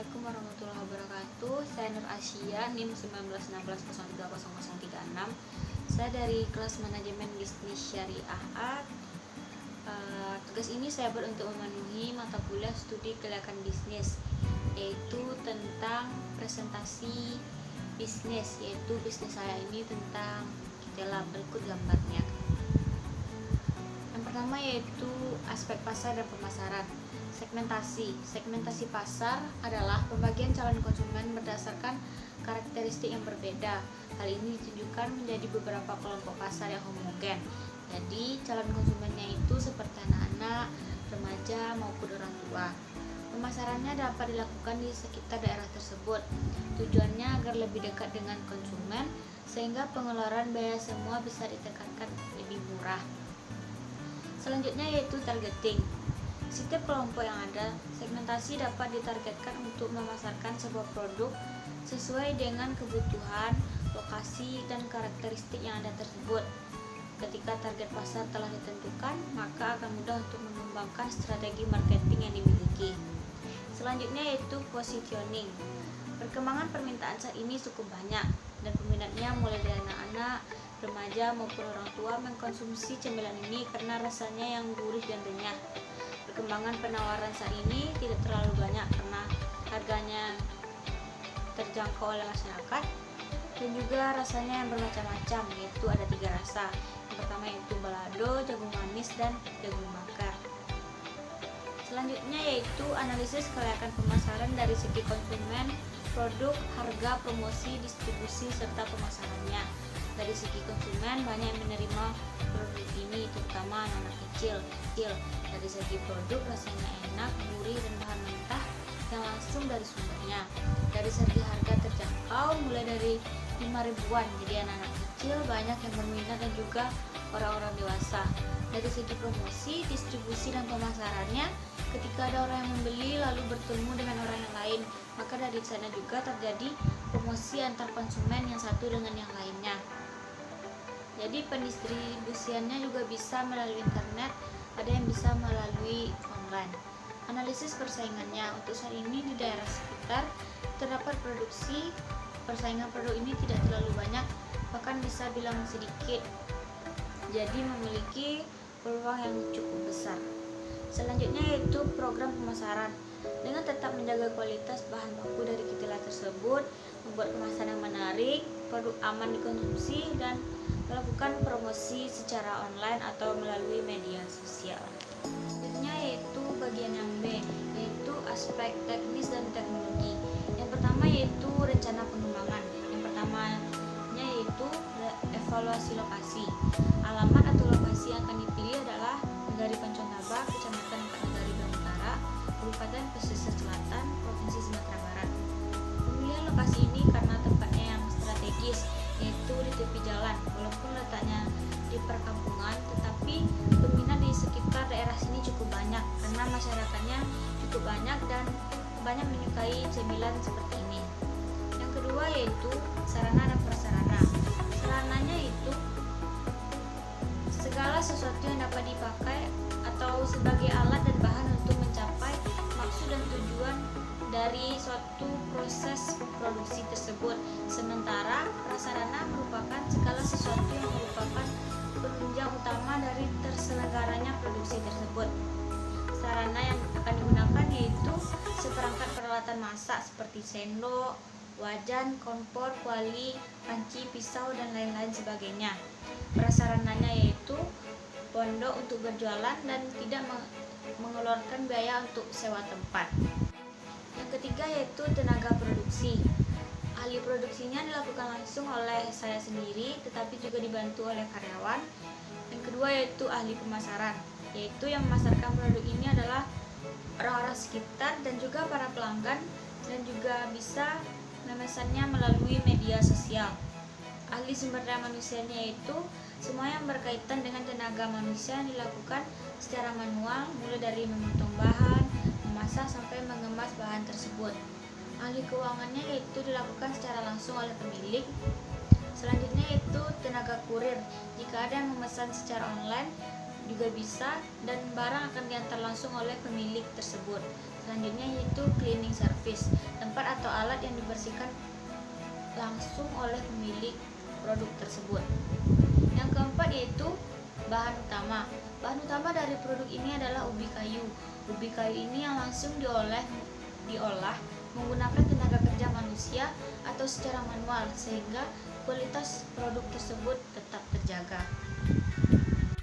Assalamualaikum warahmatullahi wabarakatuh. Saya Nur Asia, NIM 1916030036. Saya dari kelas manajemen bisnis syariah A. Tugas ini saya buat untuk memenuhi mata kuliah studi kelayakan bisnis, yaitu tentang presentasi bisnis, yaitu bisnis saya ini tentang Kitela. Berikut gambarnya. Yang pertama yaitu aspek pasar dan pemasaran. Segmentasi pasar adalah pembagian calon konsumen berdasarkan karakteristik yang berbeda. Hal ini ditunjukkan menjadi beberapa kelompok pasar yang homogen. Jadi calon konsumennya itu seperti anak-anak, remaja maupun orang tua. Pemasarannya dapat dilakukan di sekitar daerah tersebut. Tujuannya agar lebih dekat dengan konsumen sehingga pengeluaran biaya semua bisa ditekankan lebih murah. Selanjutnya yaitu targeting. Setiap kelompok yang ada, segmentasi dapat ditargetkan untuk memasarkan sebuah produk sesuai dengan kebutuhan, lokasi, dan karakteristik yang ada tersebut. Ketika target pasar telah ditentukan, maka akan mudah untuk mengembangkan strategi marketing yang dimiliki. Selanjutnya yaitu positioning. Perkembangan permintaan saat ini cukup banyak, dan peminatnya mulai dari anak-anak, remaja maupun orang tua mengkonsumsi cemilan ini karena rasanya yang gurih dan renyah. Perkembangan penawaran saat ini tidak terlalu banyak karena harganya terjangkau oleh masyarakat, dan juga rasanya yang bermacam-macam, yaitu ada 3 rasa. Yang pertama yaitu balado, jagung manis, dan jagung bakar. Selanjutnya yaitu analisis kelayakan pemasaran dari segi konsumen, produk, harga, promosi, distribusi, serta pemasarannya. Dari segi konsumen, banyak yang menerima produk ini, terutama anak-anak kecil. Dari segi produk, rasanya enak, gurih, dan bahan mentah yang langsung dari sumbernya. Dari segi harga terjangkau, mulai dari 5 ribuan. Jadi anak-anak kecil banyak yang berminat dan juga orang-orang dewasa. Dari segi promosi, distribusi, dan pemasarannya, ketika ada orang yang membeli lalu bertemu dengan orang yang lain, maka dari sana juga terjadi promosi antar konsumen yang satu dengan yang lainnya. Jadi pendistribusiannya juga bisa melalui internet, ada yang bisa melalui online. Analisis persaingannya, untuk saat ini di daerah sekitar terdapat produksi. Persaingan produk ini tidak terlalu banyak, bahkan bisa bilang sedikit, jadi memiliki peluang yang cukup besar. Selanjutnya yaitu program pemasaran. Dengan tetap menjaga kualitas bahan baku dari Kitela tersebut, membuat kemasan yang menarik, produk aman dikonsumsi, dan melakukan promosi secara online atau melalui media sosial. Selanjutnya yaitu bagian yang B, yaitu aspek teknis dan teknologi. Yang pertama yaitu rencana pengembangan. Yang pertamanya yaitu evaluasi lokasi. Alamat atau lokasi yang akan dipilih adalah Negari Panconaba, Kecamatan Negari Utara, Kabupaten Pesisir Selatan, Provinsi Sumatera Barat. Pemilihan lokasi ini karena tempatnya yang strategis, yaitu di tepi jalan. Walaupun letaknya di perkampungan, tetapi peminat di sekitar daerah sini cukup banyak karena masyarakatnya cukup banyak dan banyak menyukai cemilan seperti ini. Yang kedua yaitu sarana dan prasarana. Sarananya itu segala sesuatu yang dapat dipakai atau sebagai alat dan bahan untuk mencapai maksud dan tujuan dari suatu proses produksi tersebut. Sementara prasarana merupakan segala sesuatu yang merupakan penunjang utama dari terselenggaranya produksi tersebut. Sarana yang akan digunakan yaitu seperangkat peralatan masak seperti sendok, wajan, kompor, kuali, panci, pisau, dan lain-lain sebagainya. Prasarananya yaitu pondok untuk berjualan dan tidak mengeluarkan biaya untuk sewa tempat. Yang ketiga yaitu tenaga produksi. Ahli produksinya dilakukan langsung oleh saya sendiri, tetapi juga dibantu oleh karyawan. Yang kedua yaitu ahli pemasaran, yaitu yang memasarkan produk ini adalah orang-orang sekitar dan juga para pelanggan, dan juga bisa memesannya melalui media sosial. Ahli sumber daya manusianya yaitu semua yang berkaitan dengan tenaga manusia yang dilakukan secara manual, mulai dari memotong bahan, memasak, sampai mengemas bahan tersebut. Ahli keuangannya yaitu dilakukan secara langsung oleh pemilik. Selanjutnya yaitu tenaga kurir. Jika ada yang memesan secara online juga bisa, dan barang akan diantar langsung oleh pemilik tersebut. Selanjutnya yaitu cleaning service. service, tempat atau alat yang dibersihkan langsung oleh pemilik produk tersebut. Yang keempat yaitu bahan utama. Bahan utama dari produk ini adalah ubi kayu. Ubi kayu ini yang langsung diolah menggunakan tenaga kerja manusia atau secara manual sehingga kualitas produk tersebut tetap terjaga.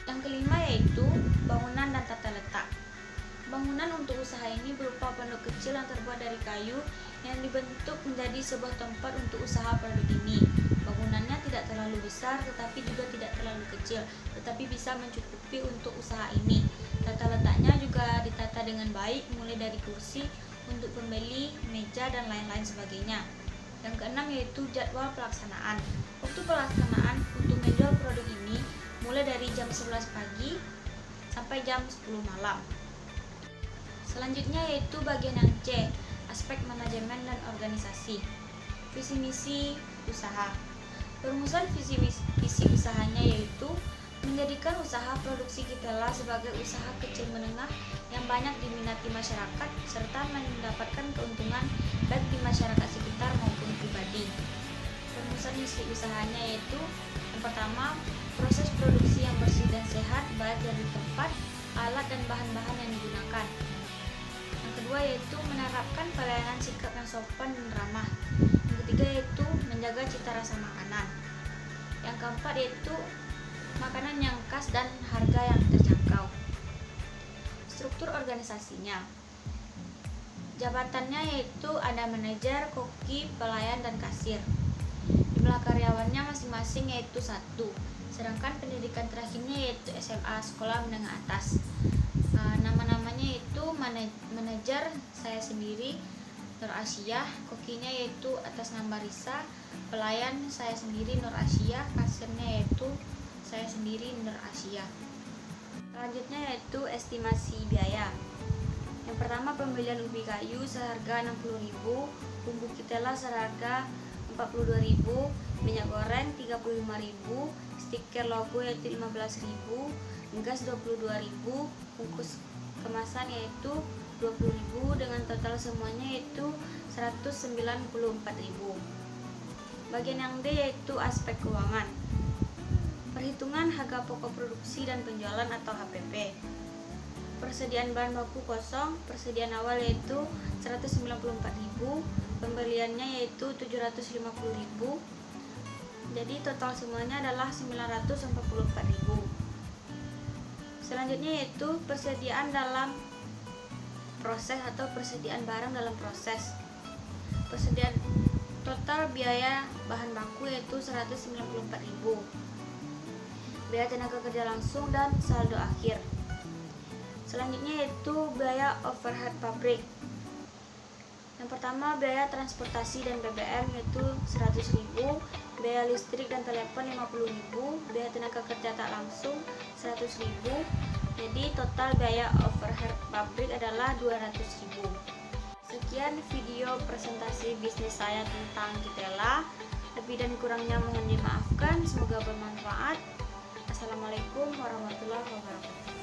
Yang kelima yaitu bangunan dan tata letak. Bangunan untuk usaha ini berupa pondok kecil yang terbuat dari kayu yang dibentuk menjadi sebuah tempat untuk usaha produk ini. Bangunannya tidak terlalu besar tetapi juga tidak terlalu kecil, tetapi bisa mencukupi untuk usaha ini. Tata letaknya juga ditata dengan baik, mulai dari kursi untuk pembeli, meja, dan lain-lain sebagainya. Yang keenam yaitu jadwal pelaksanaan. Waktu pelaksanaan untuk menjual produk ini mulai dari jam 11 pagi sampai jam 10 malam. Selanjutnya yaitu bagian yang C, aspek manajemen dan organisasi. Visi misi usaha. Perumusan visi misi usahanya yaitu menjadikan usaha produksi Kitela sebagai usaha kecil menengah yang banyak diminati masyarakat serta mendapatkan keuntungan baik di masyarakat sekitar maupun pribadi. Perumusan misi usahanya yaitu yang pertama, proses produksi yang bersih dan sehat baik dari tempat, alat, dan bahan-bahan yang digunakan. Yang kedua yaitu menerapkan pelayanan sikap yang sopan dan ramah. Yang ketiga yaitu menjaga cita rasa makanan. Yang keempat yaitu makanan yang khas dan harga yang terjangkau. Struktur organisasinya. Jabatannya yaitu ada manajer, koki, pelayan, dan kasir. Jumlah karyawannya masing-masing yaitu 1. Sedangkan pendidikan terakhirnya yaitu SMA, sekolah menengah atas. Nama-namanya yaitu manajer saya sendiri Nur Asia, kokinya yaitu atas nama Risa, pelayan saya sendiri Nur Asia, kasirnya yaitu saya sendiri Nur Asia. Selanjutnya yaitu estimasi biaya. Yang pertama, pembelian ubi kayu seharga 60.000, bumbu Kitela seharga 42.000, minyak goreng 35.000, stiker logo yaitu 15.000, gas 22.000, bungkus kemasan yaitu 20.000, dengan total semuanya yaitu 194.000. Bagian yang D yaitu aspek keuangan. Perhitungan harga pokok produksi dan penjualan atau HPP. Persediaan bahan baku kosong, persediaan awal yaitu 194.000, pembeliannya yaitu 750.000. Jadi total semuanya adalah 944.000. Selanjutnya yaitu persediaan dalam proses atau persediaan barang dalam proses. Persediaan total biaya bahan baku yaitu 194.000. Biaya tenaga kerja langsung dan saldo akhir. Selanjutnya yaitu biaya overhead pabrik. Yang pertama, biaya transportasi dan BBM yaitu 100.000, biaya listrik dan telepon 50.000, biaya tenaga kerja tak langsung 100.000. Jadi total biaya overhead pabrik adalah 200.000. Sekian video presentasi bisnis saya tentang Kitela. Lebih dan kurangnya mohon dimaafkan. Semoga bermanfaat. Assalamualaikum warahmatullahi wabarakatuh.